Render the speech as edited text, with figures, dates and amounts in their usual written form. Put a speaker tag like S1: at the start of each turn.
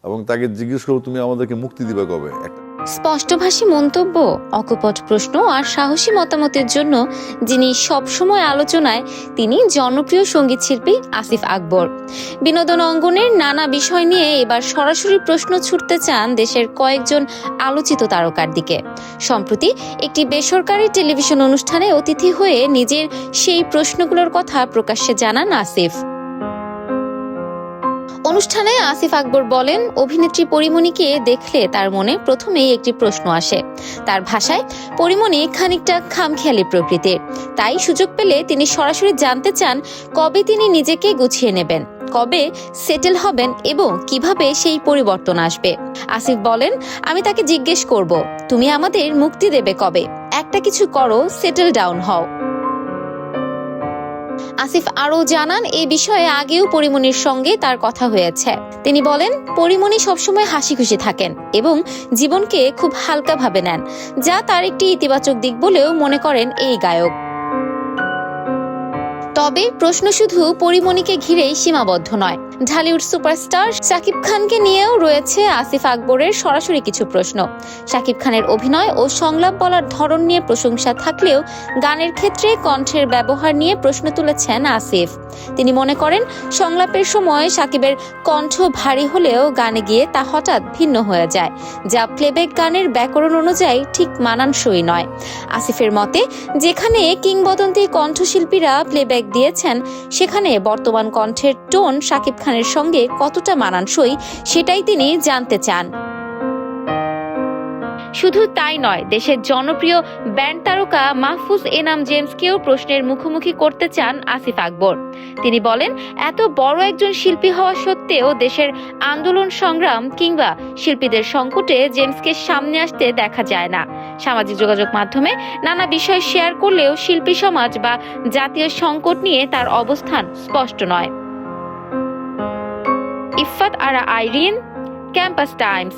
S1: এবং তাকে জিজ্ঞেস করবো তুমি আমাদেরকে মুক্তি দিবে কবে।
S2: স্পষ্টভাষী মন্তব্য, অকপট প্রশ্ন আর সাহসী মতামতের জন্য যিনি সবসময় আলোচনায়, তিনি জনপ্রিয় সঙ্গীত শিল্পী আসিফ আকবর। বিনোদন অঙ্গনের নানা বিষয় নিয়ে এবার সরাসরি প্রশ্ন ছুটতে চান দেশের কয়েকজন আলোচিত তারকার দিকে। সম্প্রতি একটি বেসরকারি টেলিভিশন অনুষ্ঠানে অতিথি হয়ে নিজের সেই প্রশ্নগুলোর কথা প্রকাশ্যে জানান আসিফ। অনুষ্ঠানে আসিফ আকবর বলেন, অভিনেত্রী পরীমণিকে দেখলে তার মনে প্রথমেই একটি প্রশ্ন আসে। তার ভাষায়, পরীমণি খানিকটা খামখেয়ালি প্রকৃতির, তাই সুযোগ পেলে তিনি সরাসরি জানতে চান কবে তিনি নিজেকে গুছিয়ে নেবেন, কবে সেটেল হবেন এবং কিভাবে সেই পরিবর্তন আসবে। আসিফ বলেন, আমি তাকে জিজ্ঞেস করব, তুমি আমাদের মুক্তি দেবে কবে, একটা কিছু করো, সেটেল ডাউন হও। আসিফ আরও জানান, এই বিষয়ে আগেও পরীমণির সঙ্গে তার কথা হয়েছে। তিনি বলেন, পরীমণি সবসময় হাসি খুশি থাকেন এবং জীবনকে খুব হালকাভাবে নেন, যা তার একটি ইতিবাচক দিক বলেও মনে করেন এই গায়ক। তবে প্রশ্ন শুধু পরীমণিকে ঘিরেই সীমাবদ্ধ নয়। ঢালিউড সুপারস্টার শাকিব খানকে নিয়েও রয়েছে আসিফ আকবরের সরাসরি কিছু প্রশ্ন। শাকিব খানের অভিনয় ও সংলাপ বলার ধরন নিয়ে প্রশংসা থাকলেও গানের ক্ষেত্রে কণ্ঠের ব্যবহার নিয়ে প্রশ্ন তুলেছেন আসিফ। তিনি মনে করেন, সংলাপের সময় শাকিবের কণ্ঠ ভারী হলেও গানে গিয়ে তা হঠাৎ ভিন্ন হয়ে যায়, যা প্লেব্যাক গানের ব্যাকরণ অনুযায়ী ঠিক মানানসই নয়। আসিফের মতে, যেখানে কিংবদন্তি কণ্ঠশিল্পীরা প্লেব্যাক দিয়েছেন, সেখানে বর্তমান কণ্ঠের টোন শাকিব খানের সঙ্গে কতটা মানানসই সেটাই তিনি জানতে চান। শুধু তাই নয়, দেশের জনপ্রিয় ব্যান্ড তারকা মাহফুজ এনাম জেমসকেও প্রশ্নের মুখোমুখি করতে চান আসিফ আকবর। তিনি বলেন, এত বড় একজন শিল্পী হওয়া সত্ত্বেও দেশের আন্দোলন সংগ্রাম কিংবা শিল্পীদের সংকটে জেমসকে সামনে আসতে দেখা যায় না। সামাজিক যোগাযোগ মাধ্যমে নানা বিষয় শেয়ার করলেও শিল্পী সমাজ বা জাতীয় সংকট নিয়ে তার অবস্থান স্পষ্ট নয়। ইফফাত আরা আইরিন, ক্যাম্পাস টাইমস।